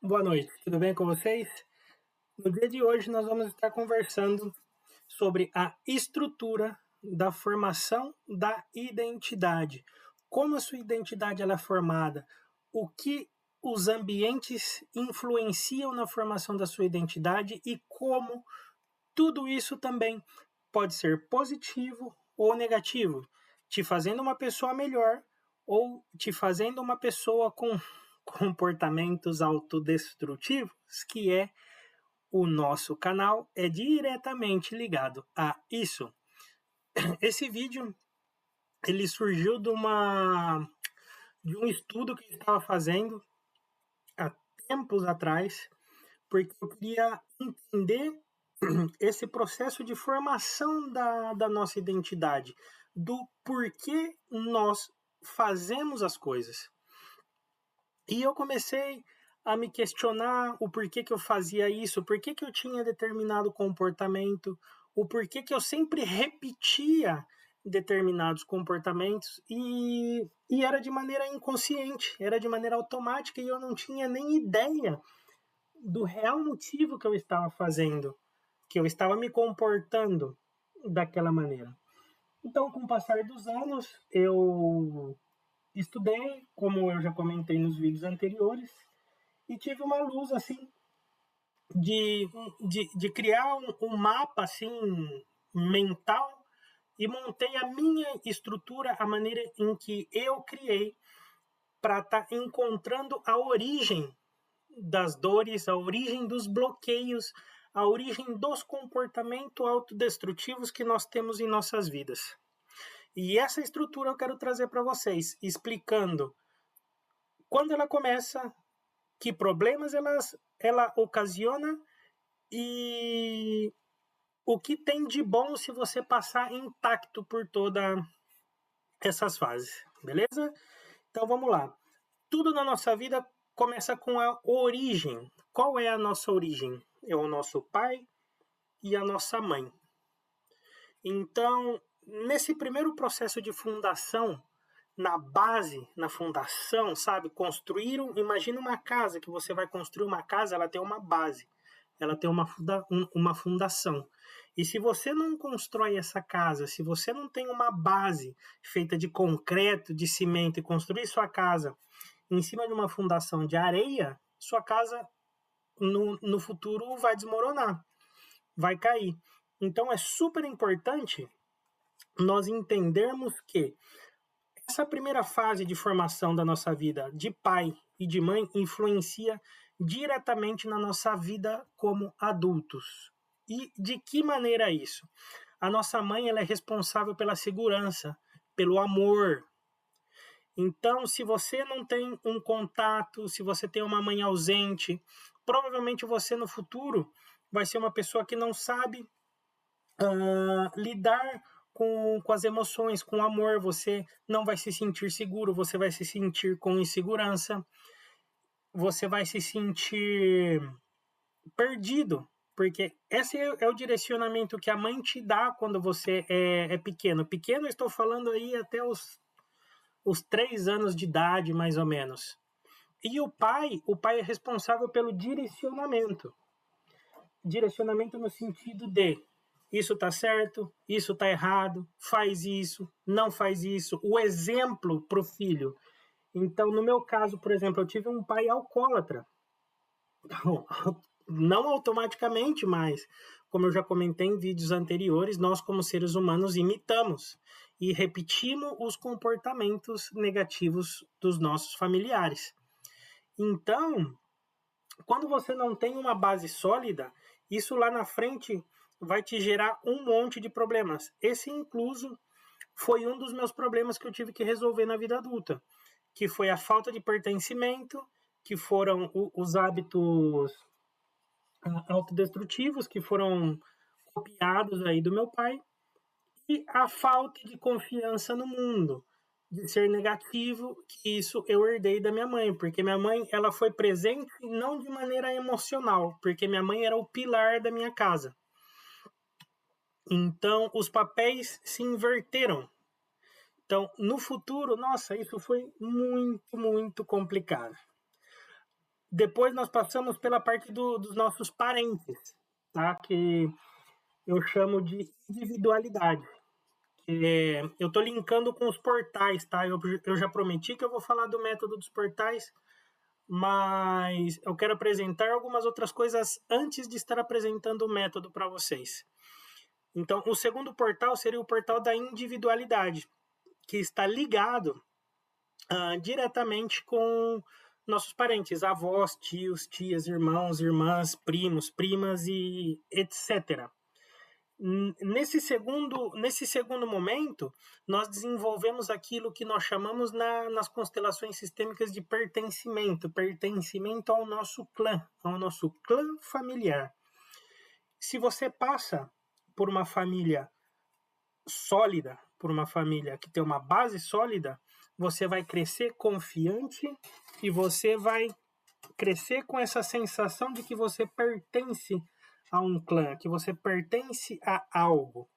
Boa noite, tudo bem com vocês? No dia de hoje nós vamos estar conversando sobre a estrutura da formação da identidade. Como a sua identidade ela é formada, o que os ambientes influenciam na formação da sua identidade e como tudo isso também pode ser positivo ou negativo, te fazendo uma pessoa melhor ou te fazendo uma pessoa com comportamentos autodestrutivos, que é o nosso canal é diretamente ligado a isso. Esse vídeo ele surgiu de um estudo que eu estava fazendo há tempos atrás, porque eu queria entender esse processo de formação da nossa identidade, do porquê nós fazemos as coisas. E eu comecei a me questionar o porquê que eu fazia isso, o porquê que eu tinha determinado comportamento, o porquê que eu sempre repetia determinados comportamentos e era de maneira inconsciente, era de maneira automática e eu não tinha nem ideia do real motivo que eu estava fazendo, que eu estava me comportando daquela maneira. Então, com o passar dos anos, eu estudei, como eu já comentei nos vídeos anteriores, e tive uma luz assim de criar um mapa assim mental e montei a minha estrutura, a maneira em que eu criei para estar encontrando a origem das dores, a origem dos bloqueios, a origem dos comportamentos autodestrutivos que nós temos em nossas vidas. E essa estrutura eu quero trazer para vocês, explicando quando ela começa, que problemas ela ocasiona e o que tem de bom se você passar intacto por todas essas fases, beleza? Então vamos lá. Tudo na nossa vida começa com a origem. Qual é a nossa origem? É o nosso pai e a nossa mãe. Então, nesse primeiro processo de fundação, na base, na fundação, sabe? Imagina uma casa, que você vai construir uma casa, ela tem uma base, ela tem uma fundação. E se você não constrói essa casa, se você não tem uma base feita de concreto, de cimento, e construir sua casa em cima de uma fundação de areia, sua casa no futuro vai desmoronar, vai cair. Então é super importante nós entendermos que essa primeira fase de formação da nossa vida de pai e de mãe influencia diretamente na nossa vida como adultos. E de que maneira isso? A nossa mãe ela é responsável pela segurança, pelo amor. Então, se você não tem um contato, se você tem uma mãe ausente, provavelmente você no futuro vai ser uma pessoa que não sabe lidar com as emoções, com o amor, você não vai se sentir seguro, você vai se sentir com insegurança, você vai se sentir perdido, porque esse é o direcionamento que a mãe te dá quando você é pequeno. Pequeno, eu estou falando aí até os 3 anos de idade, mais ou menos. E o pai é responsável pelo direcionamento. Direcionamento no sentido de isso está certo, isso está errado, faz isso, não faz isso, o exemplo para o filho. Então, no meu caso, por exemplo, eu tive um pai alcoólatra. Não automaticamente, mas, como eu já comentei em vídeos anteriores, nós, como seres humanos, imitamos e repetimos os comportamentos negativos dos nossos familiares. Então, quando você não tem uma base sólida, isso lá na frente vai te gerar um monte de problemas. Esse incluso foi um dos meus problemas que eu tive que resolver na vida adulta, que foi a falta de pertencimento, que foram os hábitos autodestrutivos que foram copiados aí do meu pai e a falta de confiança no mundo, de ser negativo, que isso eu herdei da minha mãe, porque minha mãe ela foi presente não de maneira emocional, porque minha mãe era o pilar da minha casa. Então os papéis se inverteram. Então no futuro, nossa, isso foi muito, muito complicado. Depois nós passamos pela parte dos nossos parentes, tá? Que eu chamo de individualidade. Eu estou linkando com os portais, tá? Eu já prometi que eu vou falar do método dos portais, mas eu quero apresentar algumas outras coisas antes de estar apresentando o método para vocês. Então, o segundo portal seria o portal da individualidade, que está ligado diretamente com nossos parentes, avós, tios, tias, irmãos, irmãs, primos, primas e etc. Nesse segundo momento, nós desenvolvemos aquilo que nós chamamos nas constelações sistêmicas de pertencimento ao nosso clã familiar. Se você passa por uma família sólida, por uma família que tem uma base sólida, você vai crescer confiante e você vai crescer com essa sensação de que você pertence a um clã, que você pertence a algo.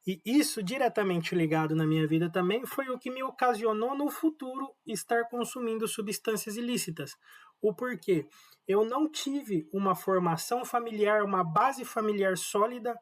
E isso, diretamente ligado na minha vida também, foi o que me ocasionou no futuro estar consumindo substâncias ilícitas. O porquê? Eu não tive uma formação familiar, uma base familiar sólida.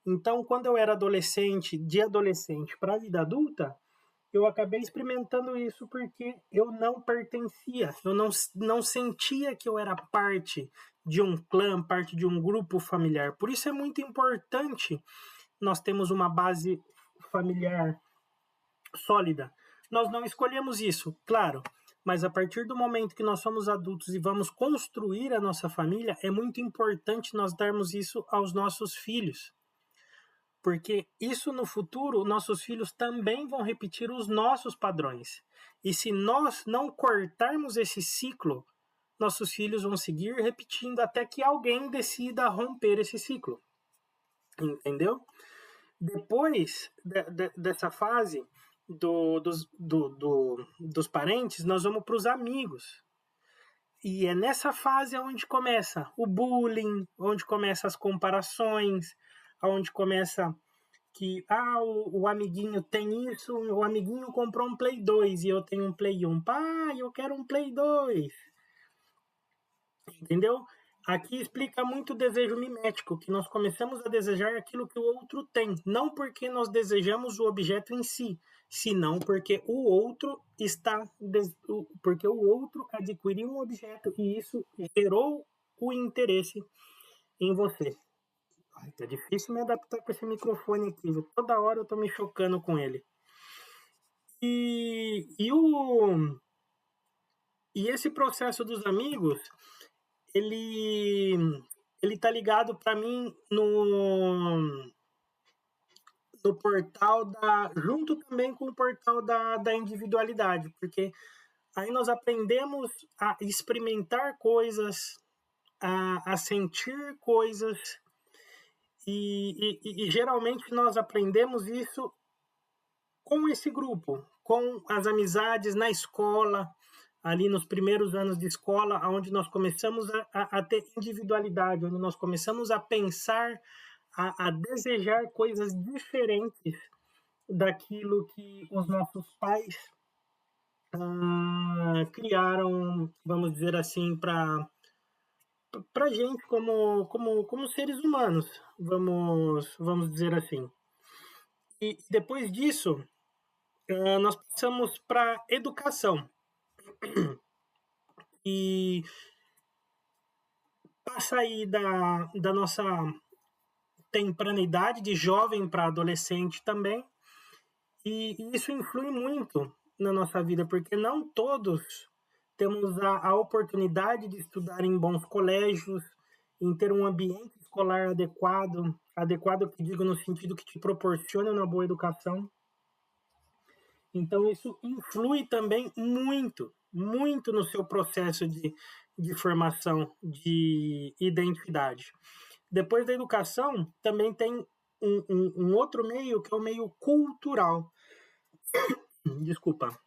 Então, quando eu era adolescente, de adolescente para a vida adulta, eu acabei experimentando isso porque eu não pertencia, eu não sentia que eu era parte de um clã, parte de um grupo familiar. Por isso é muito importante nós termos uma base familiar sólida. Nós não escolhemos isso, claro, mas a partir do momento que nós somos adultos e vamos construir a nossa família, é muito importante nós darmos isso aos nossos filhos. Porque isso no futuro, nossos filhos também vão repetir os nossos padrões. E se nós não cortarmos esse ciclo, nossos filhos vão seguir repetindo até que alguém decida romper esse ciclo. Entendeu? Depois dessa fase dos parentes, nós vamos para os amigos. E é nessa fase onde começa o bullying, onde começam as comparações, onde começa que o amiguinho tem isso, o amiguinho comprou um Play 2 e eu tenho um Play 1. Pai, eu quero um Play 2. Entendeu? Aqui explica muito o desejo mimético, que nós começamos a desejar aquilo que o outro tem, não porque nós desejamos o objeto em si, senão porque o outro porque o outro adquiriu um objeto e isso gerou o interesse em você. Tá difícil me adaptar com esse microfone aqui, toda hora eu tô me chocando com ele. E esse processo dos amigos, ele tá ligado para mim no portal junto também com o portal da individualidade, porque aí nós aprendemos a experimentar coisas, a sentir coisas, e geralmente nós aprendemos isso com esse grupo, com as amizades na escola, ali nos primeiros anos de escola, onde nós começamos a ter individualidade, onde nós começamos a pensar, a desejar coisas diferentes daquilo que os nossos pais criaram, vamos dizer assim, para gente como seres humanos, vamos dizer assim. E depois disso, nós passamos para educação. E passa aí da nossa tempraneidade, de jovem para adolescente também, e isso influi muito na nossa vida, porque não todos temos a oportunidade de estudar em bons colégios, em ter um ambiente escolar adequado que digo no sentido que te proporciona uma boa educação. Então isso influi também muito no seu processo de formação de identidade. Depois da educação, também tem um outro meio, que é o meio cultural. Desculpa.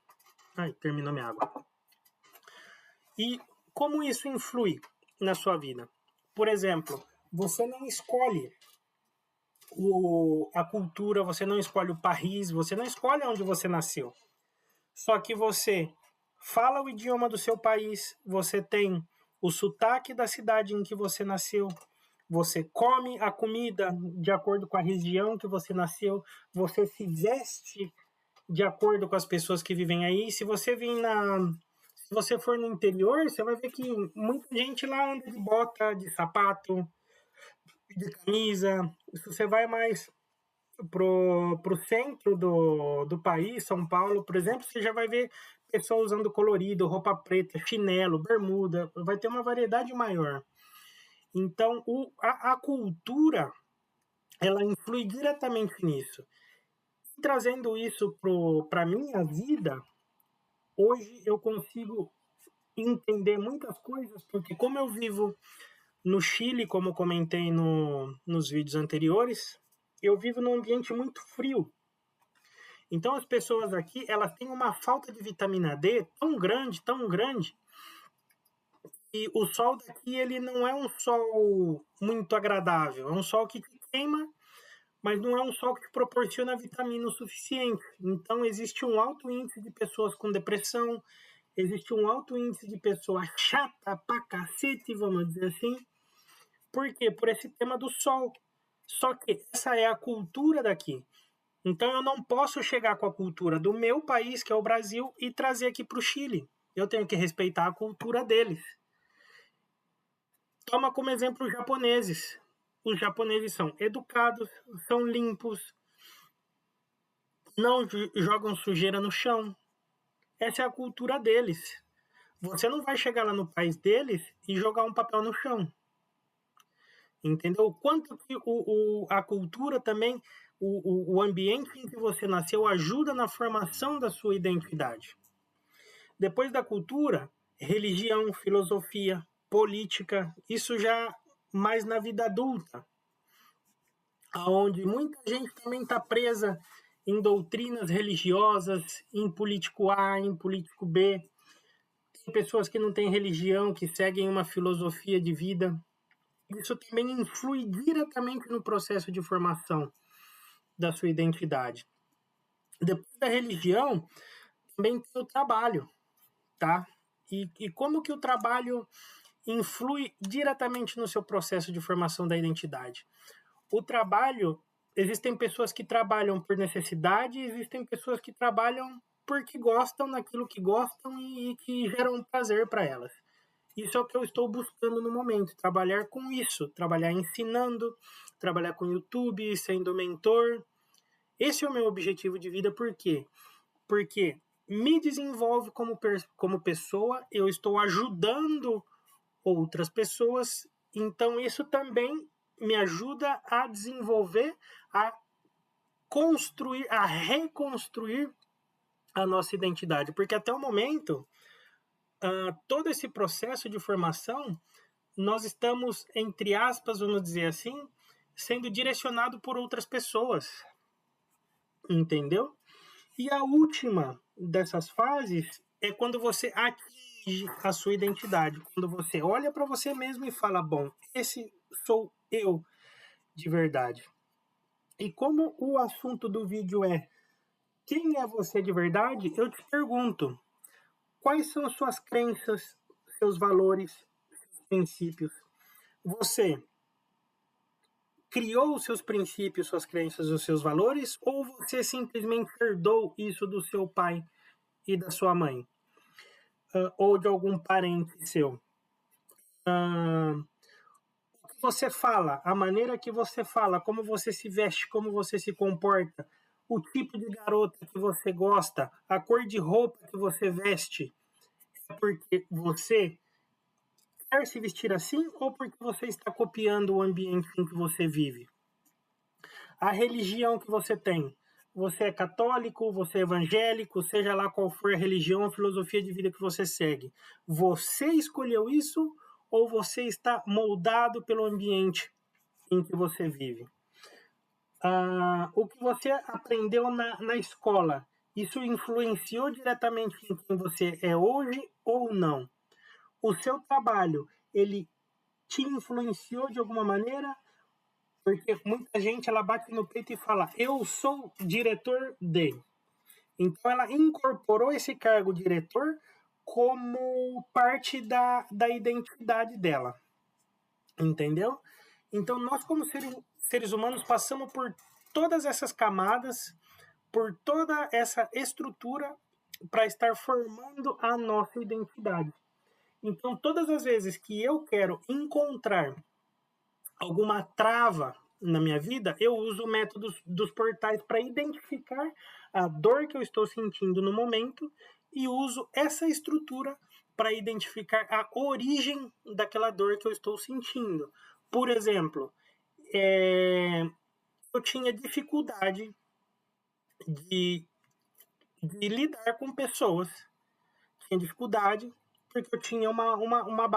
Ai, terminou minha água. E como isso influi na sua vida? Por exemplo, você não escolhe a cultura, você não escolhe o país, você não escolhe onde você nasceu. Só que você fala o idioma do seu país, você tem o sotaque da cidade em que você nasceu, você come a comida de acordo com a região que você nasceu, você se veste de acordo com as pessoas que vivem aí. Se você for no interior, você vai ver que muita gente lá anda de bota, de sapato, de camisa. Se você vai mais pro centro do país, São Paulo, por exemplo, você já vai ver pessoas usando colorido, roupa preta, chinelo, bermuda, vai ter uma variedade maior. Então, a cultura, ela influi diretamente nisso. E trazendo isso para a minha vida, hoje eu consigo entender muitas coisas, porque como eu vivo no Chile, como comentei nos vídeos anteriores, eu vivo num ambiente muito frio. Então as pessoas aqui, elas têm uma falta de vitamina D tão grande, e o sol daqui ele não é um sol muito agradável, é um sol que te queima, mas não é um sol que te proporciona vitamina o suficiente. Então existe um alto índice de pessoas com depressão, existe um alto índice de pessoa chata pra cacete, vamos dizer assim. Por quê? Por esse tema do sol. Só que essa é a cultura daqui. Então eu não posso chegar com a cultura do meu país, que é o Brasil, e trazer aqui para o Chile. Eu tenho que respeitar a cultura deles. Toma como exemplo os japoneses. Os japoneses são educados, são limpos, não jogam sujeira no chão. Essa é a cultura deles. Você não vai chegar lá no país deles e jogar um papel no chão. Entendeu? O quanto que a cultura também, o ambiente em que você nasceu ajuda na formação da sua identidade. Depois da cultura, religião, filosofia, política, isso já mais na vida adulta, onde muita gente também está presa em doutrinas religiosas, em político A, em político B. Tem pessoas que não têm religião, que seguem uma filosofia de vida. Isso também influi diretamente no processo de formação da sua identidade. Depois da religião, também tem o trabalho, tá? E como que o trabalho influi diretamente no seu processo de formação da identidade? O trabalho, existem pessoas que trabalham por necessidade, existem pessoas que trabalham porque gostam daquilo que gostam e que geram prazer para elas. Isso é o que eu estou buscando no momento, trabalhar com isso, trabalhar ensinando, trabalhar com YouTube, sendo mentor. Esse é o meu objetivo de vida, por quê? Porque me desenvolve como pessoa, eu estou ajudando outras pessoas, então isso também me ajuda a desenvolver, a construir, a reconstruir a nossa identidade, porque até o momento, todo esse processo de formação, nós estamos, entre aspas, vamos dizer assim, sendo direcionado por outras pessoas, entendeu? E a última dessas fases é quando você atinge a sua identidade, quando você olha para você mesmo e fala, bom, esse sou eu de verdade. E como o assunto do vídeo é quem é você de verdade, eu te pergunto, quais são suas crenças, seus valores, seus princípios? Você criou os seus princípios, suas crenças, os seus valores, ou você simplesmente herdou isso do seu pai e da sua mãe? Ou de algum parente seu? O que você fala, a maneira que você fala, como você se veste, como você se comporta, o tipo de garota que você gosta, a cor de roupa que você veste, é porque você quer se vestir assim ou porque você está copiando o ambiente em que você vive? A religião que você tem. Você é católico, você é evangélico, seja lá qual for a religião ou filosofia de vida que você segue. Você escolheu isso ou você está moldado pelo ambiente em que você vive? O que você aprendeu na escola, isso influenciou diretamente em quem você é hoje ou não? O seu trabalho, ele te influenciou de alguma maneira? Porque muita gente ela bate no peito e fala, eu sou diretor de. Então ela incorporou esse cargo diretor como parte da identidade dela, entendeu? Então, nós como seres humanos passamos por todas essas camadas, por toda essa estrutura para estar formando a nossa identidade. Então, todas as vezes que eu quero encontrar alguma trava na minha vida, eu uso o método dos portais para identificar a dor que eu estou sentindo no momento e uso essa estrutura para identificar a origem daquela dor que eu estou sentindo. Por exemplo, eu tinha dificuldade de lidar com pessoas, tinha dificuldade porque eu tinha uma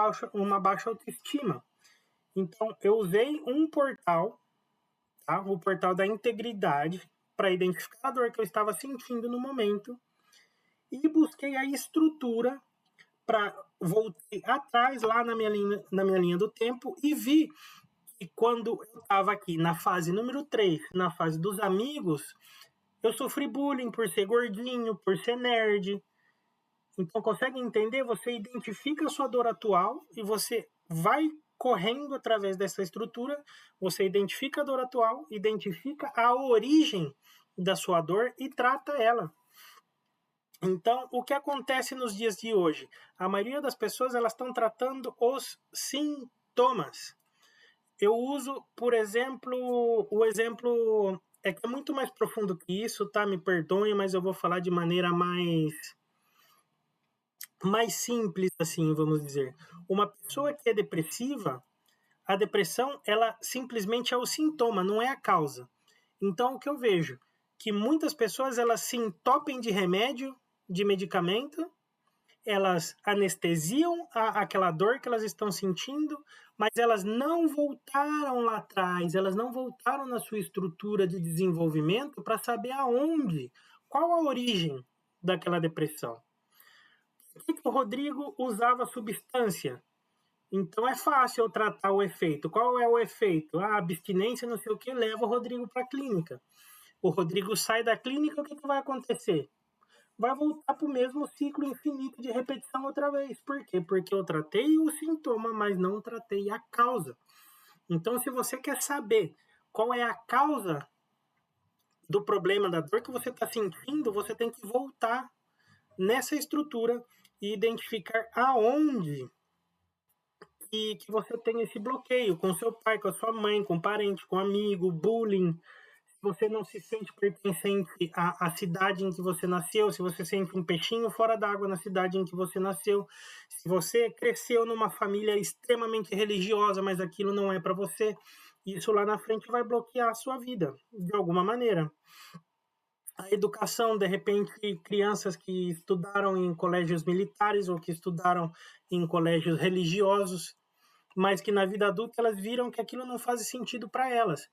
baixa autoestima. Então, eu usei um portal, tá? O portal da integridade, para identificar a dor que eu estava sentindo no momento e busquei a estrutura para voltei atrás lá na minha linha do tempo e vi que quando eu estava aqui na fase número 3, na fase dos amigos, eu sofri bullying por ser gordinho, por ser nerd. Então, consegue entender? Você identifica a sua dor atual e você vai correndo através dessa estrutura, você identifica a dor atual, identifica a origem da sua dor e trata ela. Então, o que acontece nos dias de hoje? A maioria das pessoas elas estão tratando os sintomas. Eu uso, por exemplo, o exemplo é que é muito mais profundo que isso, tá? Me perdoem, mas eu vou falar de maneira mais simples, assim, vamos dizer. Uma pessoa que é depressiva, a depressão, ela simplesmente é o sintoma, não é a causa. Então, o que eu vejo? Que muitas pessoas, elas se entopem de remédio, de medicamento, elas anestesiam aquela dor que elas estão sentindo, mas elas não voltaram lá atrás, elas não voltaram na sua estrutura de desenvolvimento para saber aonde, qual a origem daquela depressão. Por que o Rodrigo usava substância? Então é fácil eu tratar o efeito. Qual é o efeito? A abstinência, não sei o que, leva o Rodrigo para a clínica. O Rodrigo sai da clínica, o que vai acontecer? Vai voltar para o mesmo ciclo infinito de repetição outra vez. Por quê? Porque eu tratei o sintoma, mas não tratei a causa. Então, se você quer saber qual é a causa do problema, da dor que você está sentindo, você tem que voltar nessa estrutura e identificar aonde que você tem esse bloqueio com seu pai, com a sua mãe, com parente, com amigo, bullying. Se você não se sente pertencente à cidade em que você nasceu, se você sente um peixinho fora d'água na cidade em que você nasceu, se você cresceu numa família extremamente religiosa, mas aquilo não é para você, isso lá na frente vai bloquear a sua vida, de alguma maneira. A educação, de repente, crianças que estudaram em colégios militares ou que estudaram em colégios religiosos, mas que na vida adulta elas viram que aquilo não faz sentido para elas,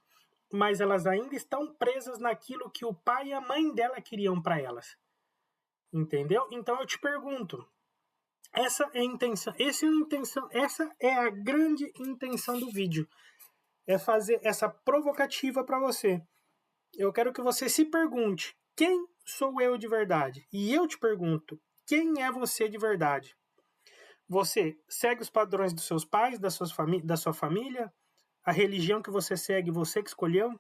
mas elas ainda estão presas naquilo que o pai e a mãe dela queriam para elas. Entendeu? Então eu te pergunto, essa é a intenção, essa é a grande intenção do vídeo. É fazer essa provocativa para você. Eu quero que você se pergunte: quem sou eu de verdade? E eu te pergunto: quem é você de verdade? Você segue os padrões dos seus pais, da sua família? A religião que você segue, você que escolheu?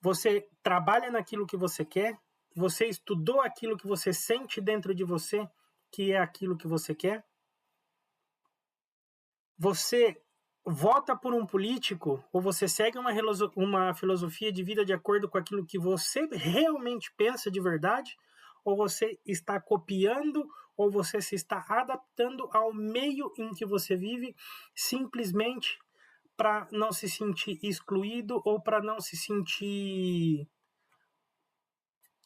Você trabalha naquilo que você quer? Você estudou aquilo que você sente dentro de você, que é aquilo que você quer? Você vota por um político ou você segue uma filosofia de vida de acordo com aquilo que você realmente pensa de verdade? Ou você está copiando ou você se está adaptando ao meio em que você vive simplesmente para não se sentir excluído ou para não se sentir,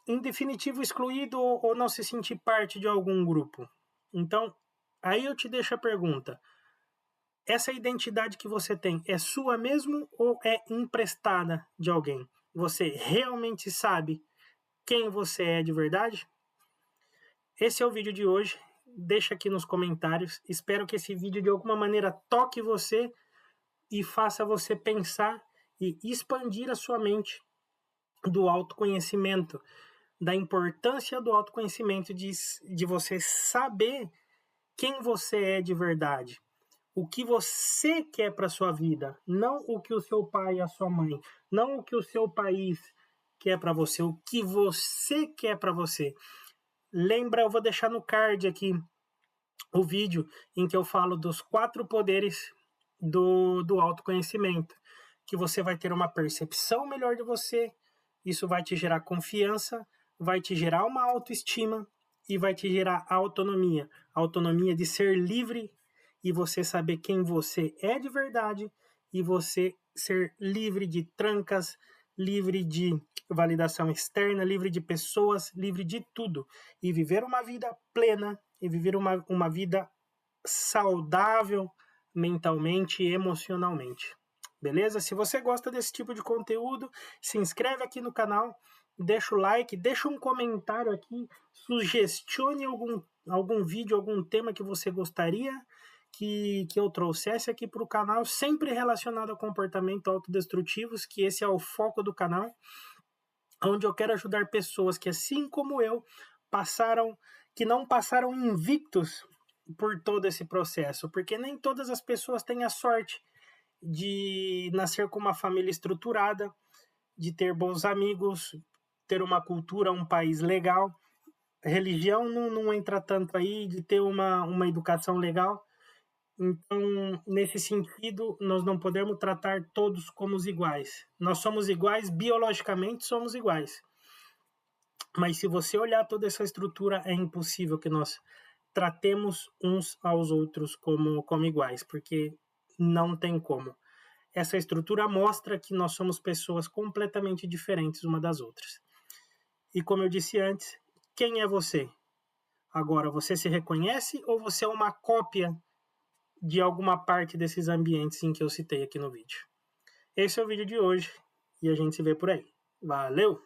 em definitivo, excluído ou não se sentir parte de algum grupo? Então, aí eu te deixo a pergunta: essa identidade que você tem é sua mesmo ou é emprestada de alguém? Você realmente sabe quem você é de verdade? Esse é o vídeo de hoje. Deixa aqui nos comentários. Espero que esse vídeo de alguma maneira toque você e faça você pensar e expandir a sua mente do autoconhecimento, da importância do autoconhecimento, de você saber quem você é de verdade. O que você quer para sua vida, não o que o seu pai e a sua mãe, não o que o seu país quer para você, o que você quer para você. Lembra, eu vou deixar no card aqui o vídeo em que eu falo dos 4 poderes do autoconhecimento, que você vai ter uma percepção melhor de você, isso vai te gerar confiança, vai te gerar uma autoestima e vai te gerar autonomia. Autonomia de ser livre e você saber quem você é de verdade e você ser livre de trancas, livre de validação externa, livre de pessoas, livre de tudo. E viver uma vida plena e viver uma vida saudável mentalmente e emocionalmente. Beleza? Se você gosta desse tipo de conteúdo, se inscreve aqui no canal, deixa o like, deixa um comentário aqui, sugestione algum vídeo, algum tema que você gostaria que eu trouxesse aqui para o canal, sempre relacionado a comportamentos autodestrutivos, que esse é o foco do canal, onde eu quero ajudar pessoas que, assim como eu, que não passaram invictos por todo esse processo, porque nem todas as pessoas têm a sorte de nascer com uma família estruturada, de ter bons amigos, ter uma cultura, um país legal. Religião não entra tanto aí, de ter uma educação legal. Então, nesse sentido, nós não podemos tratar todos como iguais. Nós somos iguais, biologicamente somos iguais. Mas se você olhar toda essa estrutura, é impossível que nós tratemos uns aos outros como iguais, porque não tem como. Essa estrutura mostra que nós somos pessoas completamente diferentes uma das outras. E como eu disse antes, quem é você? Agora, você se reconhece ou você é uma cópia de alguma parte desses ambientes em que eu citei aqui no vídeo? Esse é o vídeo de hoje e a gente se vê por aí. Valeu!